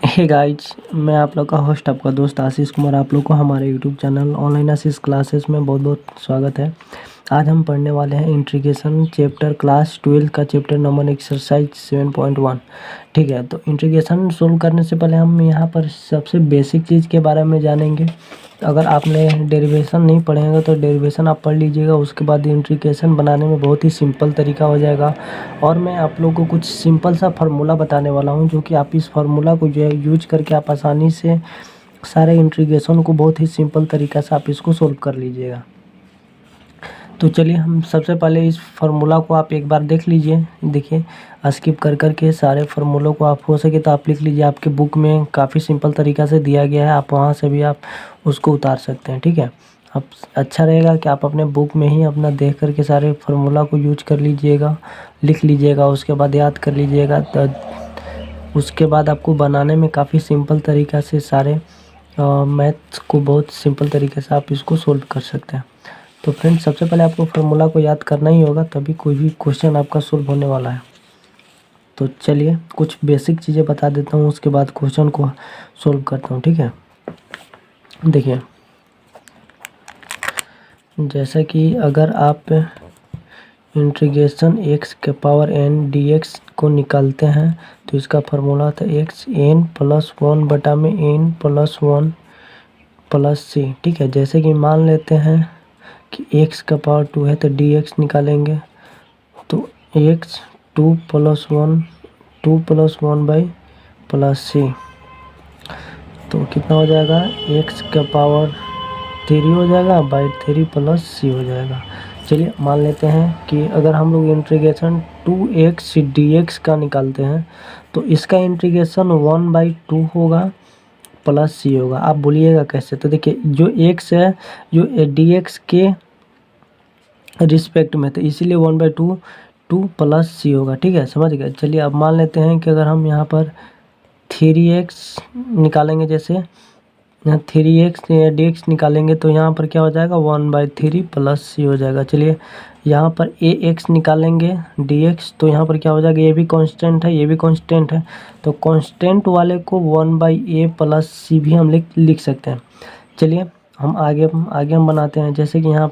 Hey guys, मैं आप लोग का होस्ट आपका दोस्त आशीष कुमार आप लोग को हमारे यूट्यूब चैनल ऑनलाइन आशीष क्लासेस में बहुत बहुत स्वागत है। आज हम पढ़ने वाले हैं इंटीग्रेशन चैप्टर क्लास 12 का चैप्टर नंबर एक्सरसाइज 7.1। ठीक है, तो इंटीग्रेशन सोल्व करने से पहले हम यहाँ पर सबसे बेसिक चीज़ के बारे में जानेंगे। अगर आपने डेरिवेशन नहीं पढ़ेंगे तो डेरिवेशन आप पढ़ लीजिएगा, उसके बाद इंटीग्रेशन बनाने में बहुत ही सिंपल तरीका हो जाएगा। और मैं आप लोगों को कुछ सिंपल सा फार्मूला बताने वाला हूँ, जो कि आप इस फार्मूला को जो है यूज करके आप आसानी से सारे इंटीग्रेशन को बहुत ही सिंपल तरीका से आप इसको सोल्व कर लीजिएगा। तो चलिए हम सबसे पहले इस फार्मूला को आप एक बार देख लीजिए। देखिए, स्किप कर के सारे फार्मूलों को आप हो सके तो आप लिख लीजिए। आपके बुक में काफ़ी सिंपल तरीका से दिया गया है, आप वहाँ से भी आप उसको उतार सकते हैं। ठीक है, अब अच्छा रहेगा कि आप अपने बुक में ही अपना देख करके सारे फार्मूला को यूज कर लीजिएगा, लिख लीजिएगा, उसके बाद याद कर लीजिएगा। तो उसके बाद आपको बनाने में काफ़ी सिंपल तरीका से सारे मैथ्स को बहुत सिंपल तरीके से आप इसको सोल्व कर सकते हैं। तो फ्रेंड्स, सबसे पहले आपको फार्मूला को याद करना ही होगा, तभी कोई भी क्वेश्चन आपका सोल्व होने वाला है। तो चलिए कुछ बेसिक चीज़ें बता देता हूँ, उसके बाद क्वेश्चन को सोल्व करता हूँ। ठीक है, देखिए, जैसा कि अगर आप इंटीग्रेशन x के पावर n dx को निकालते हैं तो इसका फार्मूला था x n प्लस 1 बटा में n प्लस 1 प्लस c। ठीक है, जैसे कि मान लेते हैं कि x का पावर 2 है तो dx निकालेंगे तो x 2 plus 1 by plus c, तो कितना हो जाएगा, x का पावर 3 हो जाएगा बाई 3 प्लस c हो जाएगा। चलिए मान लेते हैं कि अगर हम लोग इंटीग्रेशन 2x dx का निकालते हैं तो इसका इंटीग्रेशन 1/2 होगा प्लस c होगा। आप बोलिएगा कैसे? तो देखिए, जो x है जो dx के रिस्पेक्ट में, तो इसीलिए 1/2 2 प्लस c होगा। ठीक है, समझ गए। चलिए अब मान लेते हैं कि अगर हम यहाँ पर 3x निकालेंगे, जैसे 3x dx निकालेंगे तो यहाँ पर क्या हो जाएगा, 1/3 प्लस c हो जाएगा। चलिए यहाँ पर ax निकालेंगे dx तो यहाँ पर क्या हो जाएगा, ये भी कांस्टेंट है, ये भी कांस्टेंट है, तो कांस्टेंट वाले को 1/a प्लस c भी हम लिख सकते हैं। चलिए हम आगे हम बनाते हैं। जैसे कि यहाँ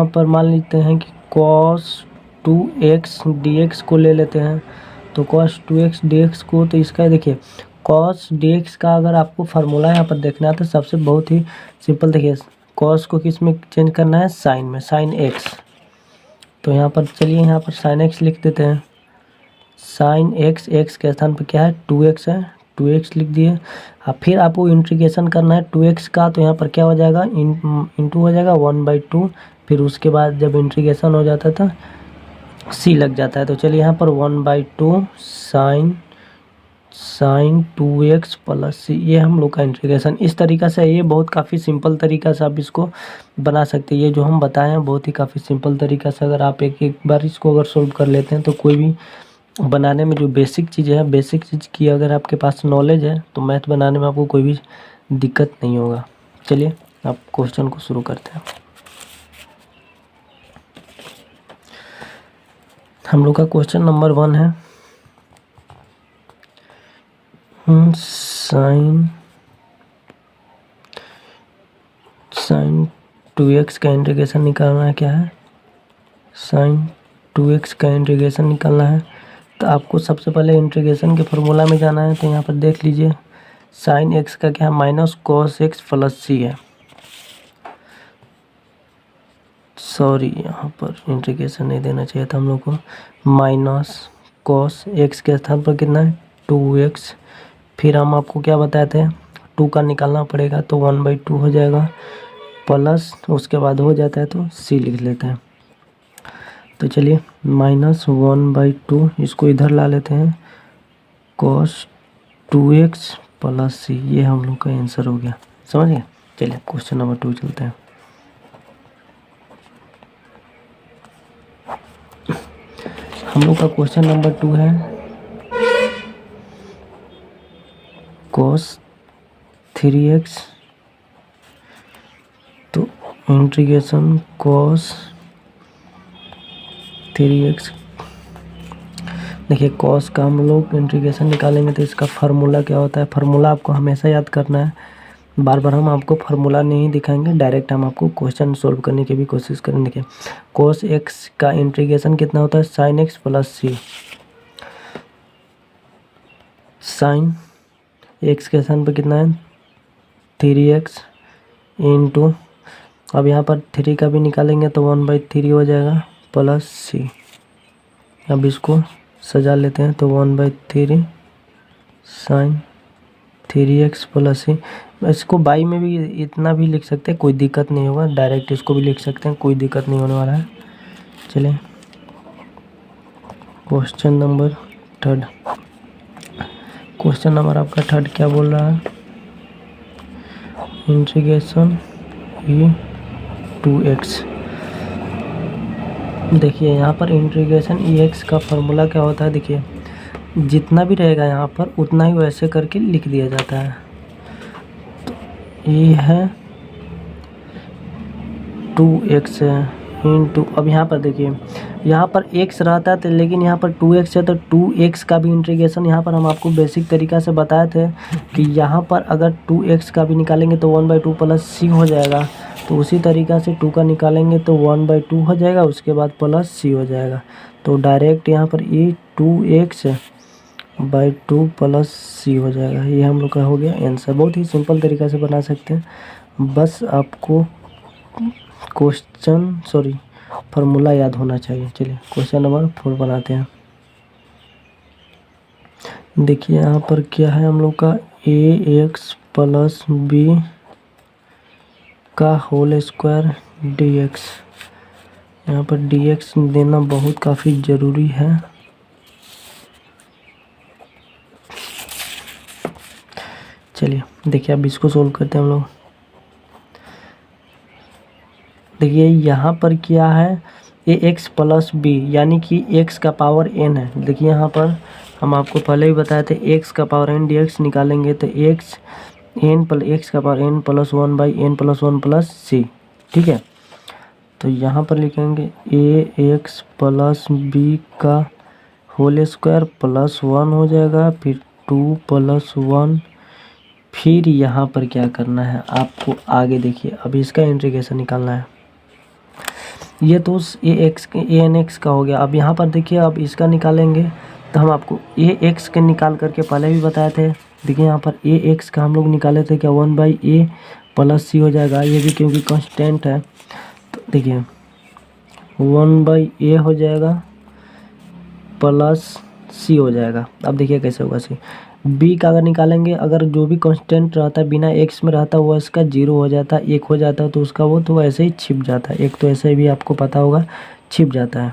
पर मान लेते हैं कि cos 2x dx को ले लेते हैं। तो cos 2x dx को, तो इसका देखिए cos dx का अगर आपको फार्मूला यहाँ पर देखना है तो सबसे बहुत ही सिंपल, देखिए cos को किस में चेंज करना है, साइन में, साइन x। तो यहाँ पर चलिए यहाँ पर साइन x लिख देते हैं। साइन x, x के स्थान पर क्या है, 2x है, 2x लिख दिए। अब फिर आपको इंटीग्रेशन करना है 2x का, तो यहाँ पर क्या हो जाएगा, इंटू हो जाएगा 1/2। फिर उसके बाद जब इंटीग्रेशन हो जाता है तो c लग जाता है। तो चलिए यहाँ पर 1/2 साइन 2x प्लस c, ये हम लोग का इंटीग्रेशन इस तरीका से है। ये बहुत काफ़ी सिंपल तरीका से आप इसको बना सकते हैं। ये जो हम बताए हैं बहुत ही काफ़ी सिंपल तरीका से अगर आप एक बार इसको अगर सोल्व कर लेते हैं तो कोई भी बनाने में जो बेसिक चीज़ है, बेसिक चीज़ की अगर आपके पास नॉलेज है तो मैथ बनाने में आपको कोई भी दिक्कत नहीं होगा। चलिए आप क्वेश्चन को शुरू करते हैं। हम लोग का क्वेश्चन नंबर 1 है, साइन 2x का इंटीग्रेशन निकालना है। क्या है, साइन 2x का इंटीग्रेशन निकालना है। तो आपको सबसे पहले इंटीग्रेशन के फार्मूला में जाना है। तो यहाँ पर देख लीजिए, साइन x का क्या है, minus cos x plus c है। सॉरी, यहाँ पर इंटीग्रेशन नहीं देना चाहिए था हम लोग को। माइनस कॉस x के स्थान पर कितना है, 2x। फिर हम आपको क्या बताए थे, 2 का निकालना पड़ेगा तो 1/2 हो जाएगा, प्लस उसके बाद हो जाता है तो c लिख लेते हैं। तो चलिए माइनस 1/2 इसको इधर ला लेते हैं, cos 2x प्लस c, ये हम लोग का आंसर हो गया। समझ गए। चलिए क्वेश्चन नंबर 2 चलते हैं। हम लोग का क्वेश्चन नंबर 2 है, cos 3x, तो इंटीग्रेशन cos 3x देखिए कॉस का हम लोग इंटीग्रेशन निकालेंगे तो इसका फार्मूला क्या होता है, फार्मूला आपको हमेशा याद करना है। बार बार हम आपको फार्मूला नहीं दिखाएंगे, डायरेक्ट हम आपको क्वेश्चन सोल्व करने की भी कोशिश करेंगे। देखिए cos x का इंटीग्रेशन कितना होता है, sin x प्लस सी। साइन x के स्थान पर कितना है 3x इंटू, अब यहाँ पर 3 का भी निकालेंगे तो 1/3 हो जाएगा प्लस सी। अब इसको सजा लेते हैं तो 1/3 साइन 3x प्लस सी। इसको बाई में भी इतना भी लिख सकते हैं, कोई दिक्कत नहीं होगा, डायरेक्ट इसको भी लिख सकते हैं, कोई दिक्कत नहीं होने वाला है। चलिए क्वेश्चन नंबर 3, क्वेश्चन नंबर आपका 3 क्या बोल रहा है, इंटीग्रेशन e2x। देखिए यहाँ पर इंटीग्रेशन e(x) का फार्मूला क्या होता है, देखिए जितना भी रहेगा यहाँ पर उतना ही वैसे करके लिख दिया जाता है। तो ये है 2x इंटू, अब यहाँ पर देखिए यहाँ पर x रहता है तो, लेकिन यहाँ पर 2x है तो 2x का भी इंटीग्रेशन यहाँ पर हम आपको बेसिक तरीका से बताए थे कि यहाँ पर अगर 2x का भी निकालेंगे तो 1/2 प्लस सी हो जाएगा। तो उसी तरीक़ा से 2 का निकालेंगे तो 1/2 हो जाएगा, उसके बाद प्लस सी हो जाएगा। तो डायरेक्ट यहाँ पर ये 2x/2 प्लस सी हो जाएगा। ये हम लोग का हो गया आंसर। बहुत ही सिंपल तरीक़ा से बना सकते हैं, बस आपको फार्मूला याद होना चाहिए। चलिए क्वेश्चन नंबर 4 बनाते हैं। देखिए यहाँ पर क्या है हम लोग का ax प्लस बी का होल स्क्वायर dx। यहाँ पर dx देना बहुत काफ़ी ज़रूरी है। चलिए देखिए अब इसको सोल्व करते हैं हम लोग। देखिए यहाँ पर क्या है ax प्लस बी, यानी कि x का पावर n है। देखिए यहाँ पर हम आपको पहले ही बताए थे x का पावर n dx निकालेंगे तो x का power n plus 1/n plus 1 plus C. ठीक है, तो यहाँ पर लिखेंगे ax प्लस बी का होल स्क्वायर प्लस 1 हो जाएगा, फिर 2 प्लस 1। फिर यहाँ पर क्या करना है आपको, आगे देखिए अब इसका इंटीग्रेशन निकालना है। ये तो ax का हो गया। अब यहाँ पर देखिए अब इसका निकालेंगे तो हम आपको ax के निकाल करके पहले भी बताए थे। देखिए यहाँ पर ax का हम लोग निकाले थे क्या 1/a प्लस सी हो जाएगा, ये भी क्योंकि कांस्टेंट है। तो देखिए 1/a हो जाएगा प्लस सी हो जाएगा। अब देखिए कैसे होगा सी। बी का अगर निकालेंगे, अगर जो भी कांस्टेंट रहता है बिना एक्स में रहता है वो इसका 0 हो जाता है, 1 हो जाता है तो उसका वो तो ऐसे ही छिप जाता है। एक तो ऐसे भी आपको पता होगा छिप जाता है।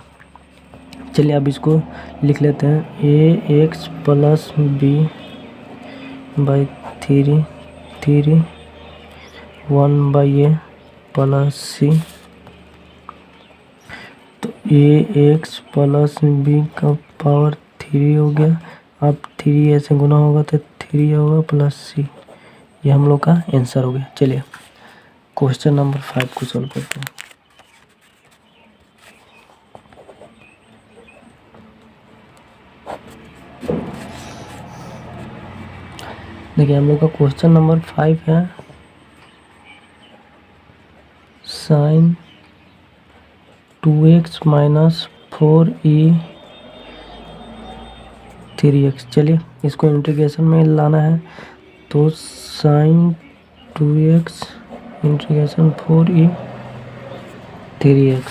चलिए अब इसको लिख लेते हैं ax plus B by 3 1/a plus C. तो ax प्लस बी का पावर 3 हो गया। अब 3 ऐसे गुना होगा तो 3 होगा प्लस सी। ये हम लोग का आंसर हो गया। चलिए क्वेश्चन नंबर 5 को सॉल्व करते हैं। देखिए हम लोग का क्वेश्चन नंबर 5 है sign 2x minus 4e 3x। चलिए इसको इंटीग्रेशन में लाना है तो sign 2x integration 4e 3x।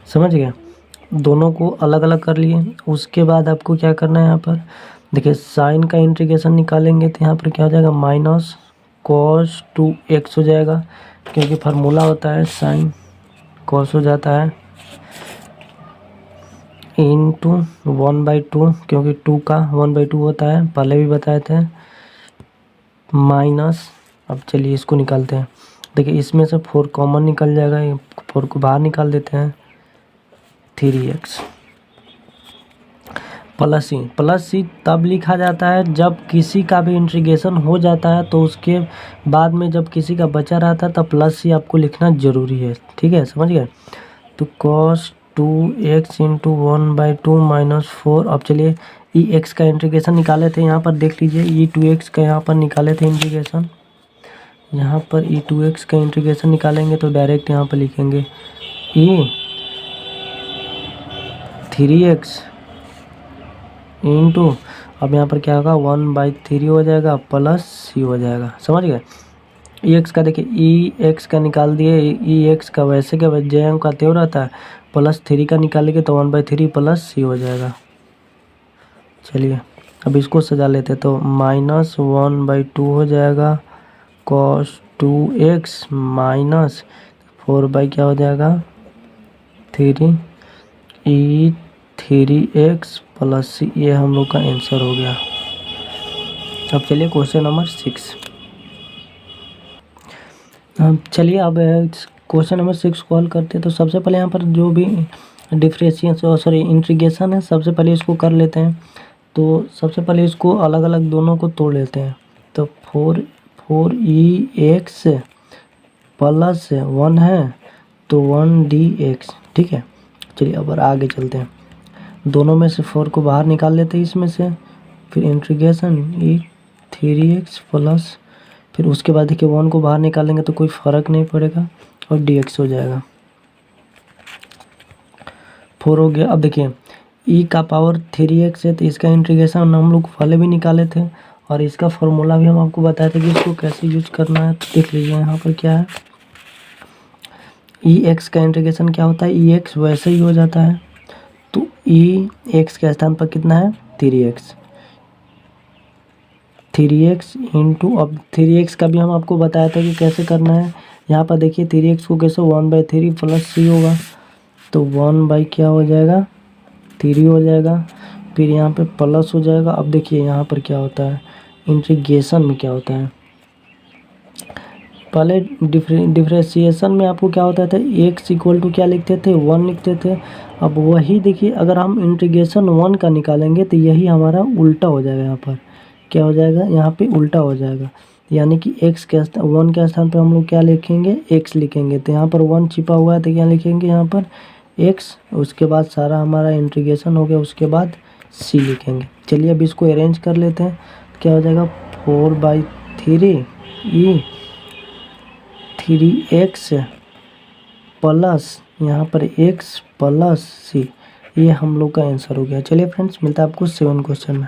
समझ गए, दोनों को अलग अलग कर लिए। उसके बाद आपको क्या करना है, यहाँ पर देखिए साइन का इंटीग्रेशन निकालेंगे तो यहाँ पर क्या हो जाएगा माइनस cos 2x हो जाएगा, क्योंकि फार्मूला होता है साइन cos हो जाता है इंटू 1/2, क्योंकि 2 का 1/2 होता है, पहले भी बताए थे, माइनस। अब चलिए इसको निकालते हैं। देखिए इसमें से 4 कॉमन निकल जाएगा, 4 को बाहर निकाल देते हैं 3x प्लस सी तब लिखा जाता है जब किसी का भी इंटीग्रेशन हो जाता है, तो उसके बाद में जब किसी का बचा रहता है तब प्लस सी आपको लिखना ज़रूरी है। ठीक है, समझ गए। तो cos 2x इंटू 1/2 माइनस 4। अब चलिए ई एक्स का इंटीग्रेशन निकाले थे, यहाँ पर देख लीजिए ई 2x का यहाँ पर निकाले थे इंटीग्रेशन। यहाँ पर ई 2x का इंटीग्रेशन निकालेंगे तो डायरेक्ट यहाँ पर लिखेंगे ई 3x इंटू, अब यहाँ पर क्या होगा 1/3 हो जाएगा प्लस सी हो जाएगा। समझ गए? ई एक्स का देखिए ई एक्स का निकाल दिए, ई एक्स का वैसे के वैसे जे का त्यों रहता है, प्लस 3 का निकालेंगे तो 1/3 प्लस सी हो जाएगा। चलिए अब इसको सजा लेते तो -1/2 हो जाएगा cos 2x माइनस 4 क्या हो जाएगा 3 ई 3x प्लस सी। ये हम लोग का आंसर हो गया। अब चलिए क्वेश्चन नंबर 6। चलिए अब क्वेश्चन नंबर 6 को हल करते हैं। तो सबसे पहले यहाँ पर जो भी इंटीग्रेशन है, सबसे पहले इसको कर लेते हैं। तो सबसे पहले इसको अलग अलग दोनों को तोड़ लेते हैं। तो 4e(x) प्लस 1 है तो 1dx, ठीक है। चलिए अब आगे चलते हैं। दोनों में से 4 को बाहर निकाल लेते हैं इसमें से, फिर इंटीग्रेशन ई 3x प्लस, फिर उसके बाद देखिए 1 को बाहर निकालेंगे तो कोई फ़र्क नहीं पड़ेगा और dx हो जाएगा। 4 हो गया। अब देखिए e का पावर 3x है तो इसका इंटीग्रेशन हम लोग पहले भी निकाले थे और इसका फॉर्मूला भी हम आपको बताए थे कि इसको कैसे यूज करना है। तो देख लीजिए यहाँ पर क्या है, ई एक्स का इंटीग्रेशन क्या होता है, ई एक्स वैसे ही हो जाता है। तो ई एक्स के स्थान पर कितना है 3x इंटू, अब 3x का भी हम आपको बताया था कि कैसे करना है। यहाँ पर देखिए 3x को कैसे 1/3 प्लस सी होगा तो 1 क्या हो जाएगा 3 हो जाएगा, फिर यहाँ पे प्लस हो जाएगा। अब देखिए यहाँ पर क्या होता है, इंटीग्रेशन में क्या होता है, पहले डिफरेंशिएशन में आपको क्या होता था, x इक्वल टू क्या लिखते थे 1 लिखते थे। अब वही देखिए अगर हम इंटीग्रेशन 1 का निकालेंगे तो यही हमारा उल्टा हो जाएगा। यहाँ पर क्या हो जाएगा, यहाँ पे उल्टा हो जाएगा, यानी कि x के 1 के स्थान पर हम लोग क्या लिखेंगे x लिखेंगे। तो यहाँ पर 1 छिपा हुआ है तो क्या लिखेंगे यहाँ पर x, उसके बाद सारा हमारा इंटीग्रेशन हो गया, उसके बाद c लिखेंगे। चलिए अब इसको अरेंज कर लेते हैं। क्या हो जाएगा 4/3 e 3x प्लस यहाँ पर x प्लस c, ये हम लोग का आंसर हो गया। चलिए फ्रेंड्स मिलता है आपको 7 क्वेश्चन में।